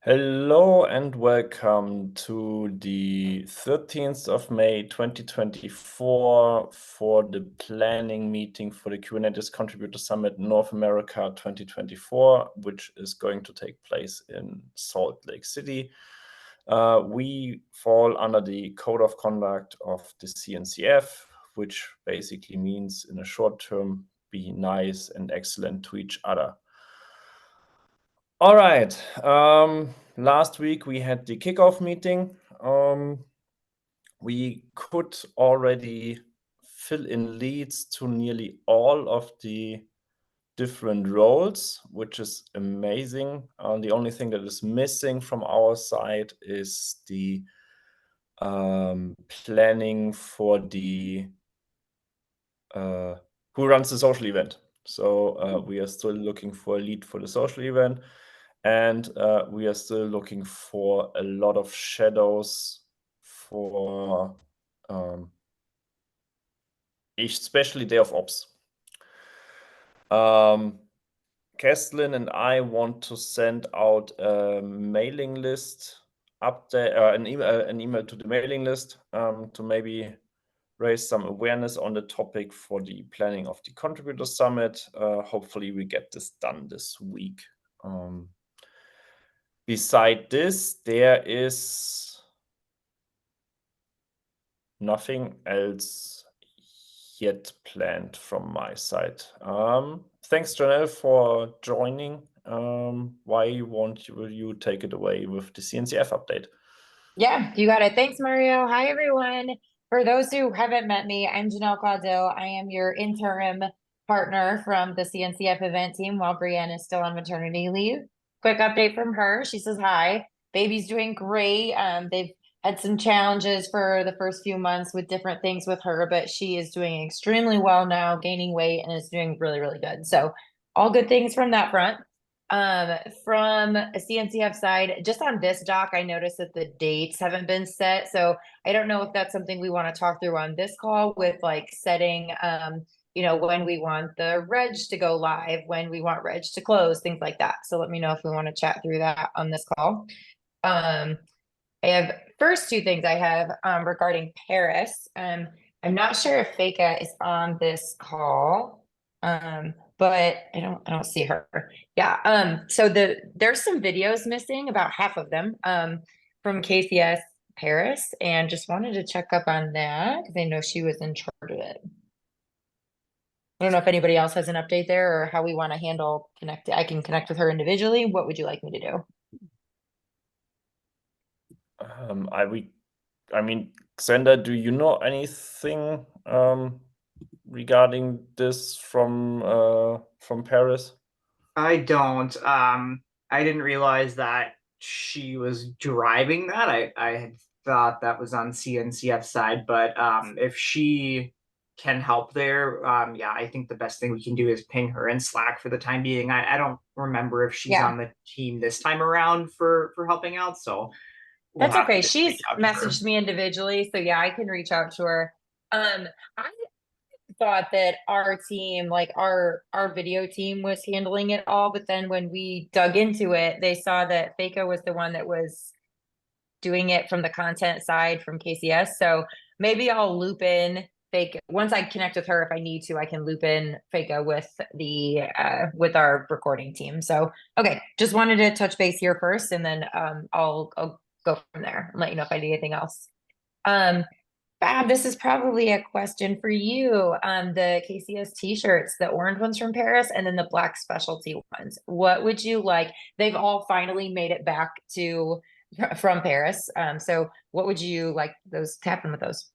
Hello and welcome to the 13th of May 2024 for the planning meeting for the Kubernetes Contributor Summit North America 2024, which is going to take place in Salt Lake City. We fall under the Code of Conduct of the CNCF, which basically means in a short term, be nice and excellent to each other. All right. Last week we had the kickoff meeting. We could already fill in leads to nearly all of the different roles, which is amazing. The only thing that is missing from our side is the planning for the who runs the social event. So we are still looking for a lead for the social event. And we are still looking for a lot of shadows for especially Day of Ops. Kestlin and I want to send out a mailing list update, an email to the mailing list to maybe raise some awareness on the topic for the planning of the Contributor Summit. Hopefully we get this done this week. Beside this, there is nothing else yet planned from my side. Thanks, Janelle, for joining. Why won't you take it away with the CNCF update? Yeah, you got it. Thanks, Mario. Hi, everyone. For those who haven't met me, I'm Janelle Caudil. I am your interim partner from the CNCF event team while Brienne is still on maternity leave. Quick update from her. She says hi. Baby's doing great. They've had some challenges for the first few months with different things with her, but she is doing extremely well now, gaining weight, and is doing really, really good. So all good things from that front. From a CNCF side, just on this doc, I noticed that the dates haven't been set. So I don't know if that's something we want to talk through on this call with like setting, when we want the reg to go live, when we want reg to close, things like that. So let me know if we want to chat through that on this call. I have first two things I have regarding Paris. I'm not sure if Feka is on this call. But I don't see her. Yeah. So there's some videos missing, about half of them, from KCS Paris, and just wanted to check up on that because I know she was in charge of it. I don't know if anybody else has an update there or how we want to handle connect. I can connect with her individually. What would you like me to do? I mean, Xander, do you know anything regarding this from Paris? I don't. I didn't realize that she was driving that. I had thought that was on CNCF side, but if she can help there, yeah, I think the best thing we can do is ping her in Slack for the time being. I don't remember if she's Yeah, on the team this time around for helping out, so we'll that's have to okay. just reach She's out to her. messaged me individually, so yeah, I can reach out to her. I thought that our team, like our video team, was handling it all, but then when we dug into it, they saw that Feka was the one that was doing it from the content side from KCS. So maybe I'll loop in Feka once I connect with her. If I need to, I can loop in Feka with the with our recording team. So okay, just wanted to touch base here first, and then I'll go from there and let you know if I need anything else. Fab, this is probably a question for you. The KCS t-shirts, the orange ones from Paris, and then the black specialty ones. What would you like? They've all finally made it back to from Paris. So what would you like those to happen with those?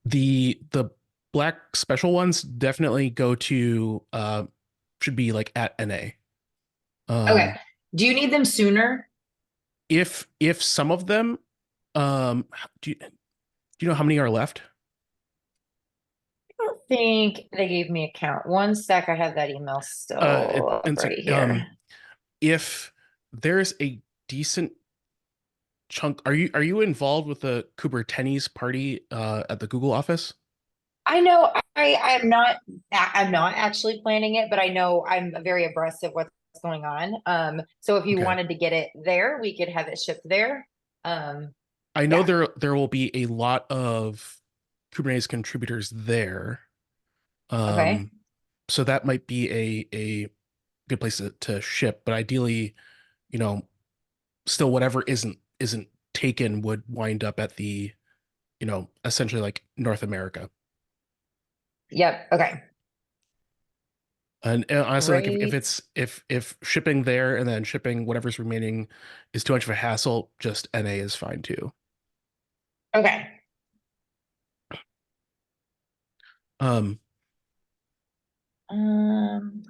The black special ones definitely go to should be like at NA. Okay. Do you need them sooner? If some of them do you know how many are left? I don't think they gave me a count. One sec, I have that email still up right here. If there's a decent chunk, are you involved with the Kubernetes party at the Google office? I know I'm not actually planning it, but I know I'm very abreast of what's what's going on. So if you Okay. wanted to get it there, we could have it shipped there. I know Yeah. there will be a lot of Kubernetes contributors there. Okay. So that might be a good place to ship, but ideally, you know, still whatever isn't taken would wind up at the, you know, essentially like North America. Yep. Okay. And honestly, like if Great. it's if shipping there and then shipping whatever's remaining is too much of a hassle, just NA is fine too. Okay. Um, Um,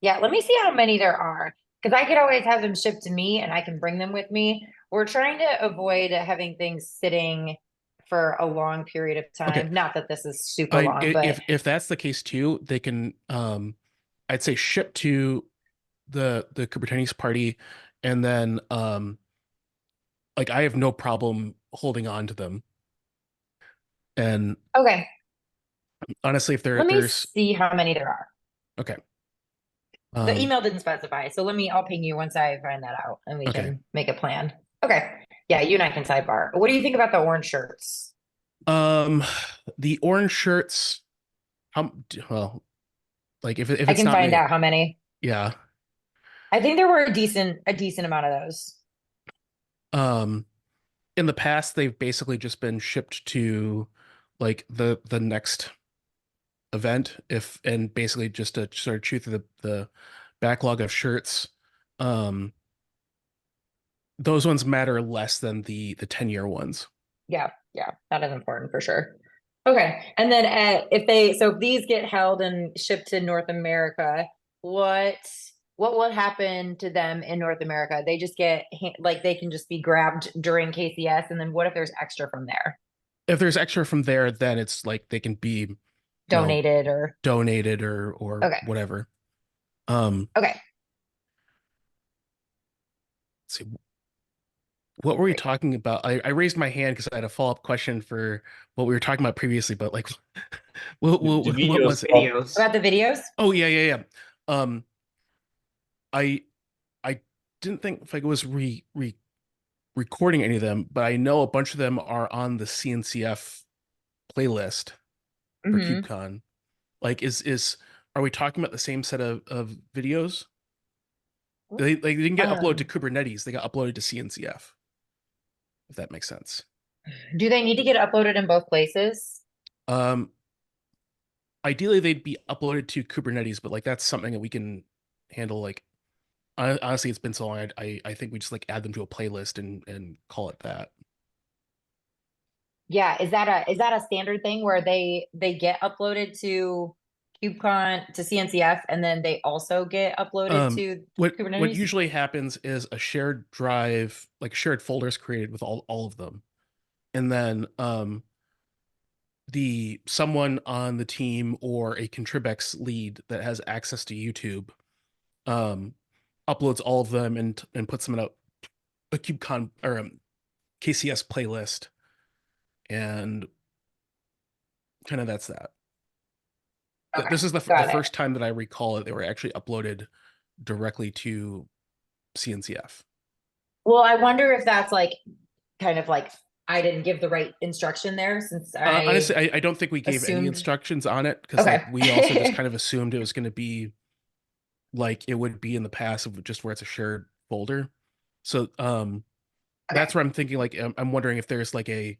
yeah, let me see how many there are. Because I could always have them shipped to me and I can bring them with me. We're trying to avoid having things sitting for a long period of okay. time. Not that this is super long, but If that's the case too, they can I'd say ship to the Kubernetes party, and then like I have no problem holding on to them. And okay. honestly, if Let me there's see how many there are. okay. The email didn't specify, so I'll ping you once I find that out and we Okay. can make a plan. Okay. Yeah, you and I can sidebar. What do you think about the orange shirts? The orange shirts, how well, like if I it's can not find me, out how many. yeah. I think there were a decent amount of those. Um, in the past, they've basically just been shipped to like the next event, if and basically just to sort of chew through the backlog of shirts. Um, those ones matter less than the 10-year ones. Yeah, that is important for sure. Okay, and then if these get held and shipped to North America, what will happen to them in North America? They just get like they can just be grabbed during KCS, and then what if there's extra from there? If there's extra from there, then it's like they can be, you know, Donated or donated or okay. whatever. Okay. Let's see. What were we Great. talking about? I raised my hand because I had a follow-up question for what we were talking about previously, but like what was it? Videos. About the videos? Oh yeah. Um I I didn't think if I was recording any of them, but I know a bunch of them are on the CNCF playlist for Mm-hmm. KubeCon. Like is are we talking about the same set of videos? They didn't get uploaded to Kubernetes, they got uploaded to CNCF, if that makes sense. Do they need to get uploaded in both places? Um Ideally they'd be uploaded to Kubernetes, but like that's something that we can handle. Like honestly, it's been so long. I think we just like add them to a playlist and call it that. Yeah, is that a standard thing where they get uploaded to KubeCon to CNCF and then they also get uploaded to What Kubernetes? usually happens is a shared drive, like shared folders created with all of them, and then the someone on the team or a ContribEx lead that has access to YouTube um uploads all of them and puts them in a KubeCon or KCS playlist, and kind of that's that. Okay, This is the got it. first time that I recall it. They were actually uploaded directly to CNCF. Well, I wonder if that's like kind of like I didn't give the right instruction there since Honestly, I don't think we gave any assumed. instructions on it because like Okay. we also just kind of assumed it was going to be like it would be in the past of just where it's a shared folder. So that's where I'm thinking like I'm wondering if there's like a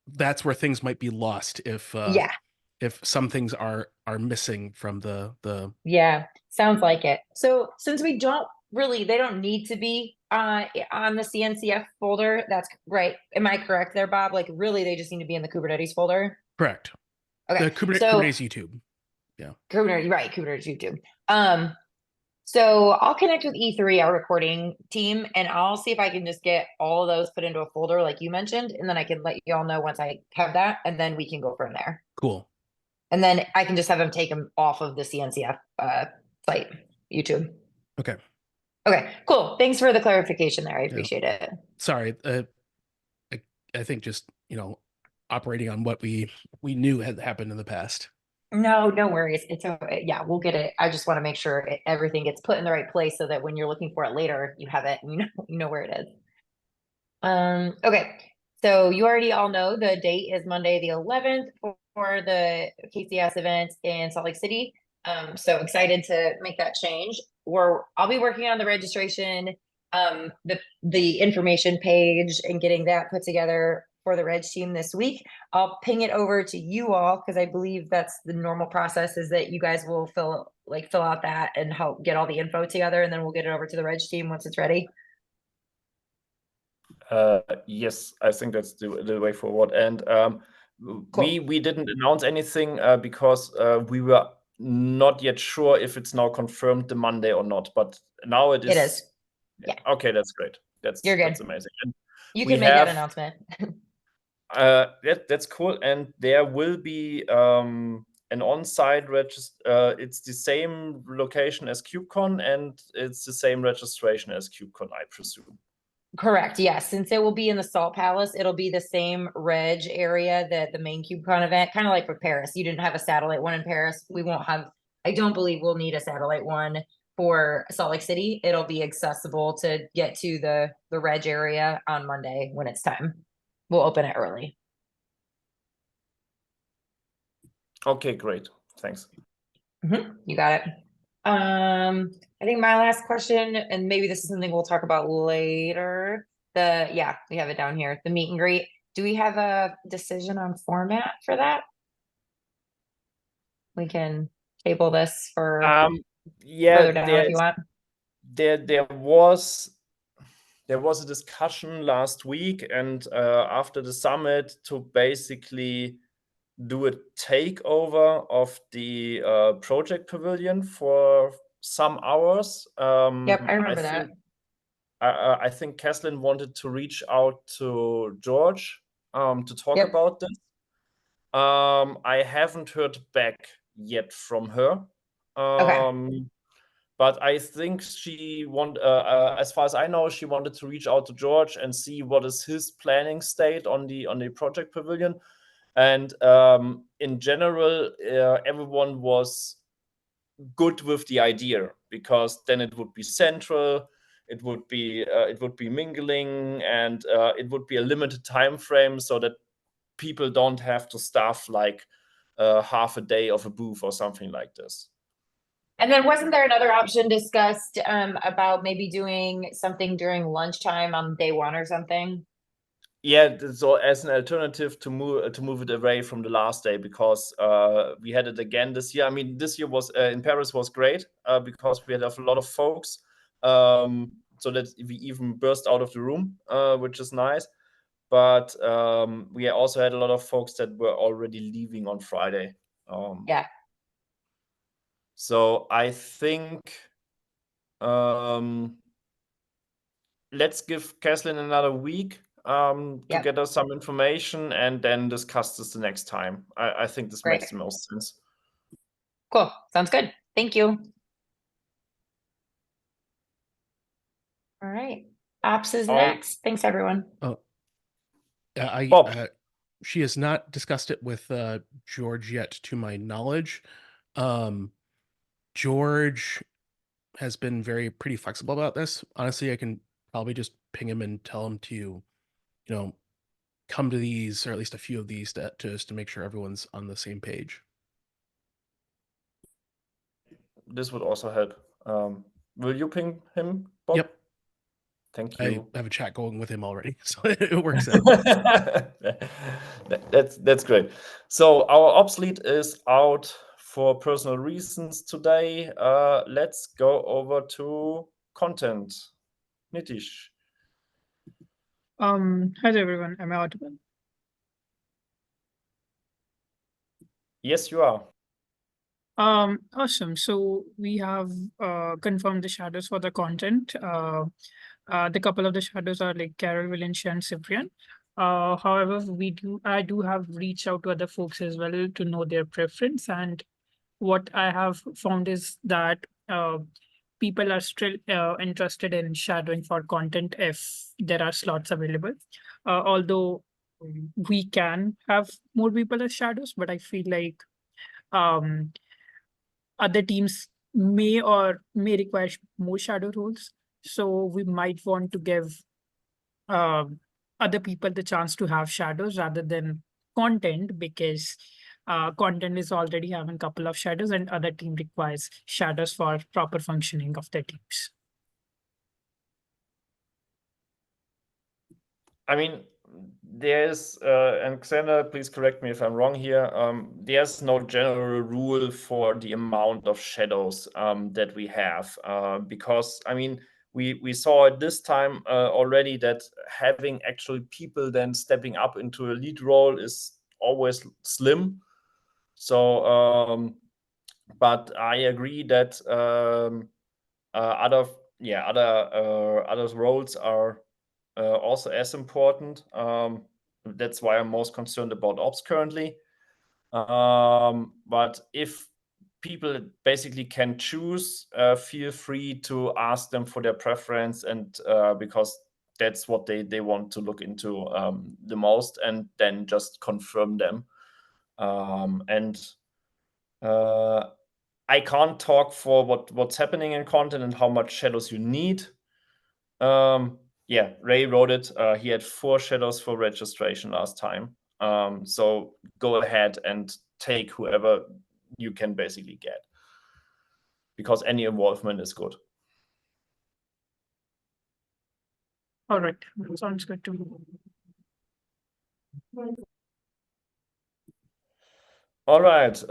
that's where things might be lost Yeah. if some things are missing from the Yeah, sounds like it. So since they don't need to be on the CNCF folder, that's right. Am I correct there, Bob? Like really they just need to be in the Kubernetes folder? correct. Okay. The Kubernetes YouTube. Yeah. Kubernetes, right, Kubernetes YouTube. So I'll connect with E3, our recording team, and I'll see if I can just get all of those put into a folder like you mentioned, and then I can let you all know once I have that, and then we can go from there. Cool. And then I can just have them take them off of the CNCF site, YouTube. Okay. Okay, cool. Thanks for the clarification there. I appreciate it. Sorry. I think just, you know, operating on what we knew had happened in the past. No, no worries. It's yeah, we'll get it. I just want to make sure everything gets put in the right place so that when you're looking for it later, you have it and you know where it is. Okay. So you already all know the date is Monday the 11th for the KCS event in Salt Lake City. So excited to make that change. I'll be working on the registration, the information page and getting that put together for the Reg team this week. I'll ping it over to you all because I believe that's the normal process is that you guys will fill out that and help get all the info together, and then we'll get it over to the Reg team once it's ready. Yes, I think that's the way forward. And Cool. we didn't announce anything because we were not yet sure if it's now confirmed the Monday or not. But now it is. It is. Yeah. Okay, that's great. You're good. That's amazing. And you we can make that have- announcement. That's cool. And there will be an on-site register. It's the same location as KubeCon, and it's the same registration as KubeCon, I presume. Correct. Yes. Since it will be in the Salt Palace, it'll be the same reg area that the main KubeCon event, kind of like for Paris. You didn't have a satellite one in Paris. We won't have, I don't believe we'll need a satellite one for Salt Lake City. It'll be accessible to get to the reg area on Monday when it's time. We'll open it early. Okay, great. Thanks. You got it. I think my last question, and maybe this is something we'll talk about later. Yeah, we have it down here. The meet and greet. Do we have a decision on format for that? We can table this for yeah, further down if you want. There was a discussion last week and after the summit to basically do a takeover of the project pavilion for some hours. Yep, I remember that. I think Keslin wanted to reach out to George to talk about this. I haven't heard back yet from her. Okay. But I think she as far as I know, she wanted to reach out to George and see what is his planning state on the project pavilion. And in general, everyone was good with the idea because then it would be central, it would be mingling, and it would be a limited time frame so that people don't have to staff like half a day of a booth or something like this. And then wasn't there another option discussed about maybe doing something during lunchtime on day one or something? Yeah, so as an alternative to move it away from the last day, because we had it again this year. I mean, this year was in Paris was great because we had a lot of folks, so that we even burst out of the room, which is nice. But we also had a lot of folks that were already leaving on Friday. Yeah. So I think let's give Keslin another week to get us some information and then discuss this the next time. I think this makes the most sense. Cool. Sounds good. Thank you. All right. Ops is next. Thanks, everyone. Oh, Bob. She has not discussed it with George yet, to my knowledge. George has been pretty flexible about this. Honestly, I can probably just ping him and tell him to, come to these, or at least a few of these, just to make sure everyone's on the same page. This would also help. Will you ping him, Bob? Yep. Thank you. I have a chat going with him already, so it works out. That's great. So our ops lead is out for personal reasons today. Let's go over to content. Nitish. Hi there, everyone. Am I audible? Yes, you are. Awesome. So we have confirmed the shadows for the content. The couple of the shadows are like Carol, Valencia, and Cyprian. However, I do have reached out to other folks as well to know their preference. And what I have found is that people are still interested in shadowing for content if there are slots available. Although we can have more people as shadows, but I feel like other teams may require more shadow roles. So we might want to give other people the chance to have shadows rather than content, because content is already having a couple of shadows and other team requires shadows for proper functioning of their teams. I mean, there's, and Xander, please correct me if I'm wrong here, there's no general rule for the amount of shadows that we have, because, I mean, we saw it this time already that having actual people then stepping up into a lead role is always slim. So, but I agree that other roles are also as important. That's why I'm most concerned about ops currently. But if people basically can choose, feel free to ask them for their preference, and because that's what they want to look into the most, and then just confirm them. I can't talk for what's happening in content and how much shadows you need. Yeah, Ray wrote it. He had 4 shadows for registration last time. So go ahead and take whoever you can basically get, because any involvement is good. All right, sounds good to me. All right.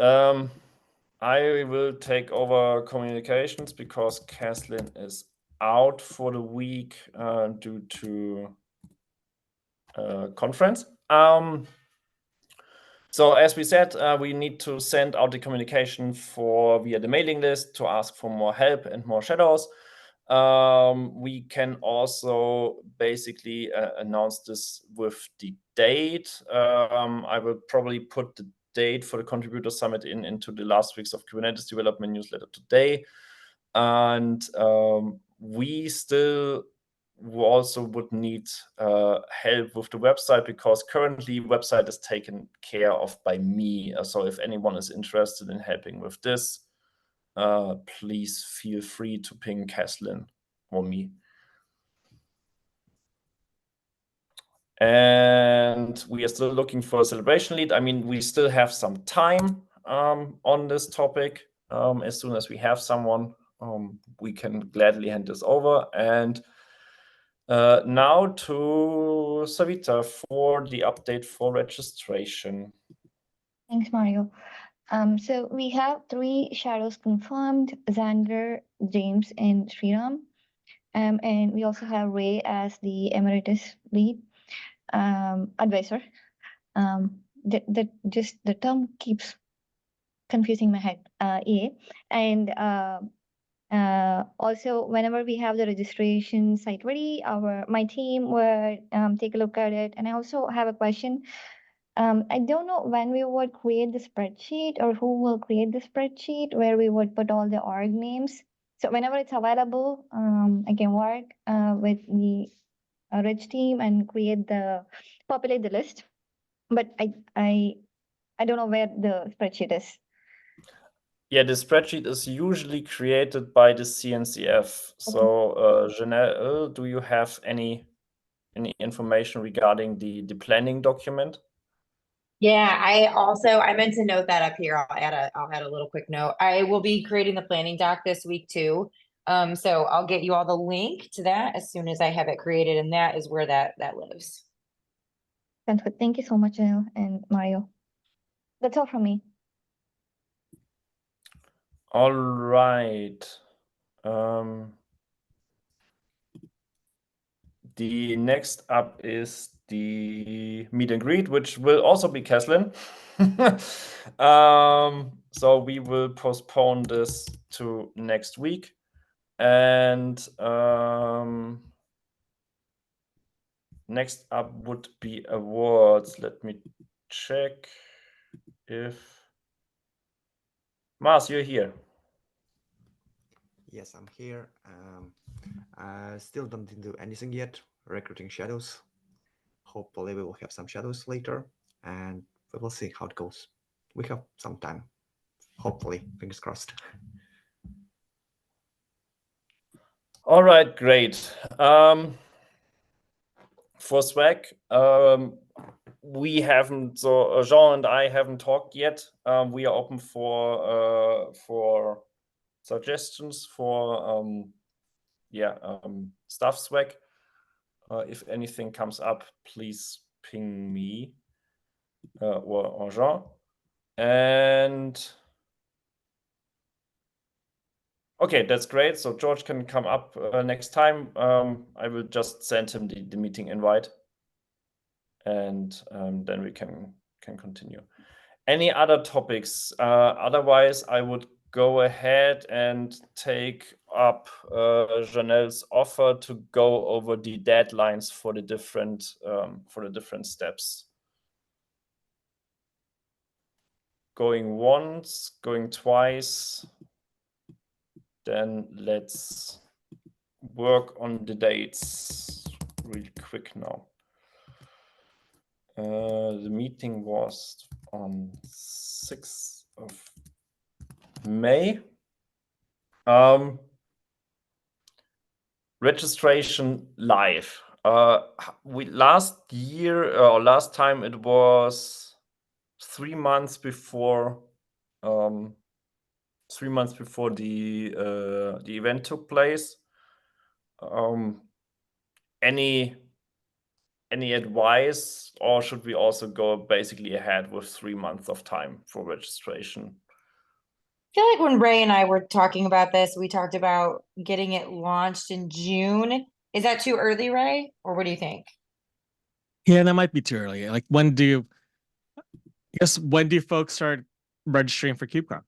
I will take over communications because Kathleen is out for the week due to conference. So as we said, we need to send out the communication via the mailing list to ask for more help and more shadows. We can also basically announce this with the date. I will probably put the date for the Contributor Summit into the last weeks of Kubernetes development newsletter today. And we still also would need help with the website, because currently website is taken care of by me. So if anyone is interested in helping with this, please feel free to ping Kathleen or me. And we are still looking for a celebration lead. I mean, we still have some time on this topic. As soon as we have someone, we can gladly hand this over. And now to Savita for the update for registration. Thanks, Mario. So we have 3 shadows confirmed: Xander, James, and Sriram. And we also have Ray as the emeritus lead advisor. The term keeps confusing my head. And also, whenever we have the registration site ready, my team will take a look at it. And I also have a question. I don't know when we would create the spreadsheet, or who will create the spreadsheet where we would put all the org names. So whenever it's available, I can work with the reg team and populate the list. But I don't know where the spreadsheet is. Yeah, the spreadsheet is usually created by the CNCF. So, Janelle, do you have any information regarding the planning document? Yeah, I meant to note that up here. I'll add a little quick note. I will be creating the planning doc this week too. So I'll get you all the link to that as soon as I have it created, and that is where that lives. Sounds good. Thank you so much, Janelle and Mario. That's all from me. All right. The next up is the meet and greet, which will also be Kathleen. So we will postpone this to next week. And next up would be awards. Let me check if Mars, you're here. Yes, I'm here. I still don't do anything yet, recruiting shadows. Hopefully we will have some shadows later, and we will see how it goes. We have some time Hopefully, fingers crossed. All right, great. For SWAG, we haven't, so Jean and I haven't talked yet. We are open for suggestions for staff SWAG. If anything comes up, please ping me or Jean. And okay, that's great. So George can come up next time. I will just send him the meeting invite, and then we can continue. Any other topics? Otherwise, I would go ahead and take up Janelle's offer to go over the deadlines for the different steps. Going once, going twice. Then let's work on the dates really quick now. The meeting was on 6th of May. Registration live. Last time it was 3 months before 3 months before the event took place. Any advice, or should we also go basically ahead with 3 months of time for registration? I feel like when Ray and I were talking about this, we talked about getting it launched in June. Is that too early, Ray? Or what do you think? Yeah, that might be too early. Like, when do you folks start registering for KubeCon?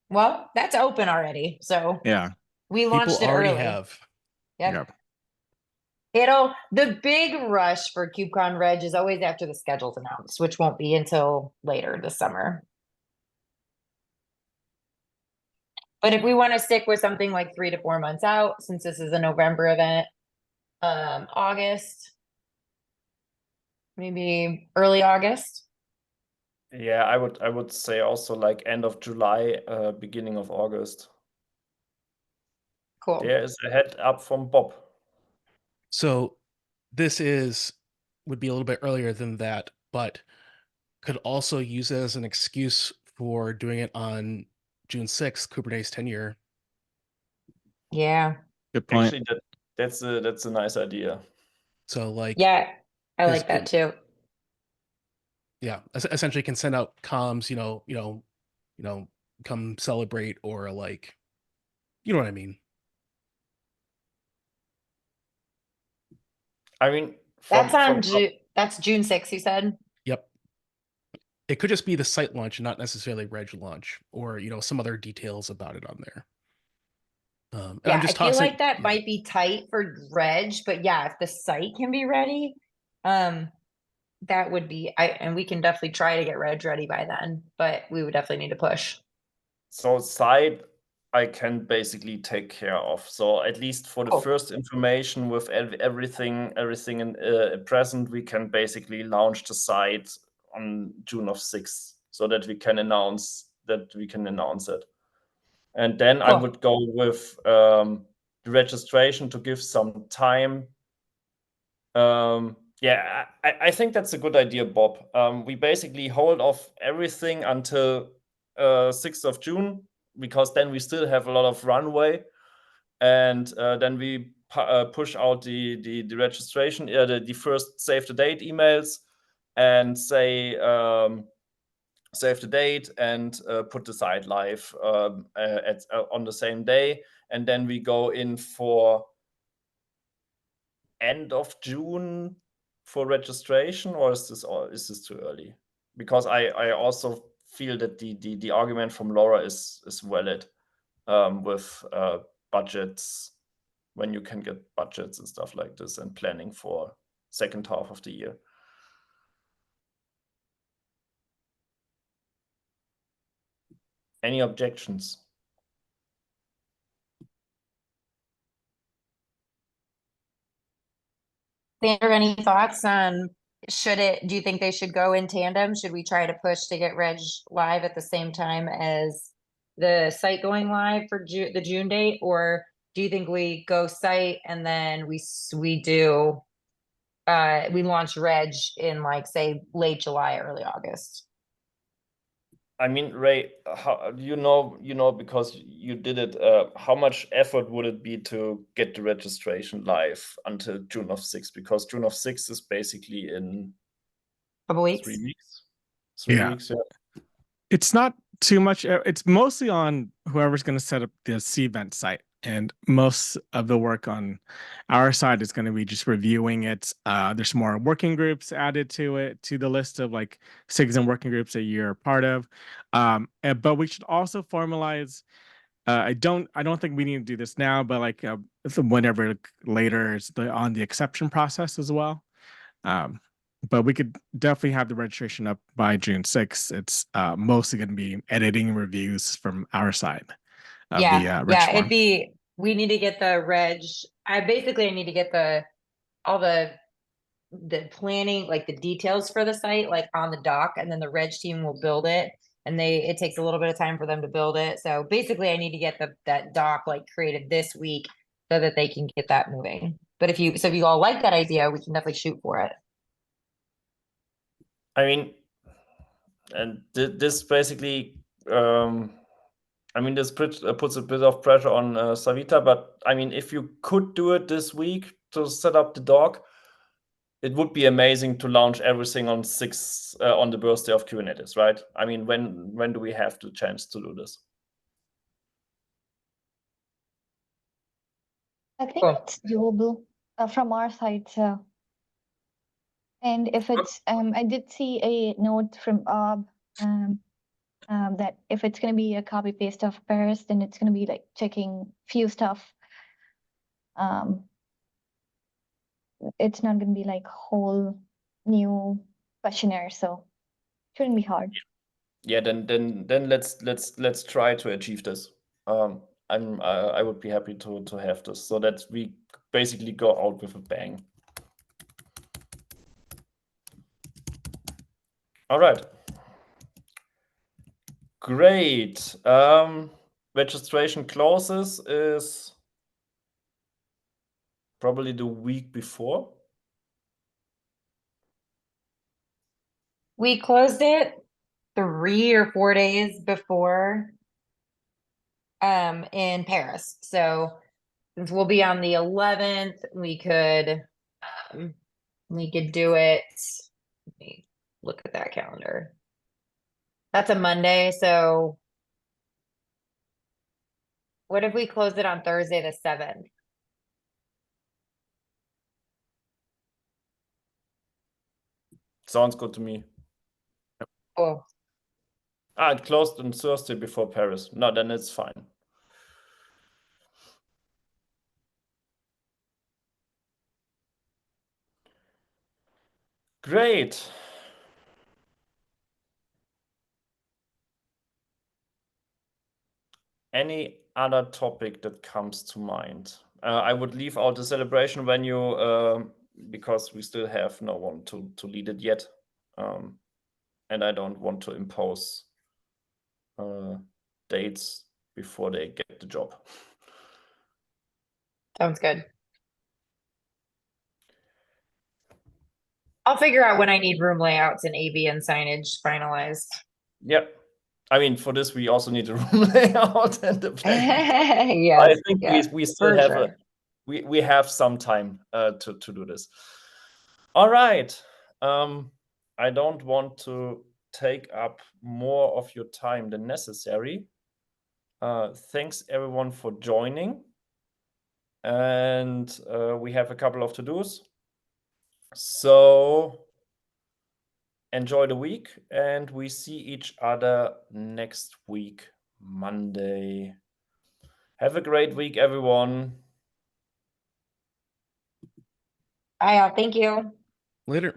Well, that's open already. So Yeah. we launched People it already early. have. Yep. The big rush for KubeCon Reg is always after the schedule's announced, which won't be until later this summer. But if we want to stick with something like 3 to 4 months out, since this is a November event, August, maybe early August. Yeah, I would say also like end of July, beginning of August. Cool. There is a head up from Bob. So this would be a little bit earlier than that, but could also use it as an excuse for doing it on June 6th, Kubernetes 10-year. Yeah. Good point. Actually, that's a nice idea. So like, Yeah, I like that too. Yeah, essentially can send out comms, come celebrate, or like, you know what I mean. I mean, That's June 6th, you said? Yep. It could just be the site launch, not necessarily reg launch, or some other details about it on there. Yeah, I feel like that might be tight for reg, but yeah, if the site can be ready, that would be, and we can definitely try to get reg ready by then, but we would definitely need to push. So site I can basically take care of. So at least for the first information with everything in present, we can basically launch the site on June of 6th, so that we can announce it. And then I would go with the registration to give some time. Yeah, I think that's a good idea, Bob. We basically hold off everything until 6th of June, because then we still have a lot of runway, and then we push out the registration, the first save the date emails, and say save the date and put the site live on the same day, and then we go in for end of June for registration, or is this too early? Because I also feel that the argument from Laura is valid with budgets, when you can get budgets and stuff like this, and planning for second half of the year. Any objections? Sandra, any thoughts on do you think they should go in tandem? Should we try to push to get Reg live at the same time as the site going live for the June date? Or do you think we go site and then we launch Reg in like, say, late July, early August? I mean, Ray, how you know because you did it. How much effort would it be to get the registration live until June of 6th? Because June of 6th is basically in Couple weeks. 3 weeks. 3 Yeah. weeks, yeah. It's not too much. It's mostly on whoever's going to set up the Cvent site. And most of the work on our side is going to be just reviewing it. There's more working groups added to it, to the list of like SIGs and working groups that you're part of. But we should also formalize. I don't think we need to do this now, but like whenever later is on the exception process as well. But we could definitely have the registration up by June 6th. It's mostly going to be editing reviews from our side of the reg form. We need to get the reg. I need to get all the planning, like the details for the site, like on the doc, and then the reg team will build it. And it takes a little bit of time for them to build it. So basically I need to get that doc like created this week so that they can get that moving. But if you all like that idea, we can definitely shoot for it. I mean, and this basically, this puts a bit of pressure on Savita, but I mean, if you could do it this week to set up the doc, it would be amazing to launch everything on 6 on the birthday of Kubernetes, right? I mean, when do we have the chance to do this? I think it's doable from our side, so. And if it's, I did see a note from Ob that if it's going to be a copy paste of Paris, then it's going to be like checking few stuff. It's not going to be like whole new questionnaire, so shouldn't be hard. Yeah, then let's try to achieve this. I would be happy to have this so that we basically go out with a bang. All right. Great. Registration closes is probably the week before. We closed it 3 or 4 days before in Paris. So since we'll be on the 11th, we could do it. Let me look at that calendar. That's a Monday, so what if we close it on Thursday the 7th? Sounds good to me. Cool. It closed on Thursday before Paris. No, then it's fine. Great. Any other topic that comes to mind? I would leave out the celebration venue because we still have no one to lead it yet. And I don't want to impose dates before they get the job. Sounds good. I'll figure out when I need room layouts and AB and signage finalized. Yep. I mean, for this, we also need a room layout and the plan. Yeah, I think we still have we have some time to do this. All right. I don't want to take up more of your time than necessary. Thanks everyone for joining. And we have a couple of to-dos. So enjoy the week, and we see each other next week, Monday. Have a great week, everyone. Bye, all. Thank you. Later.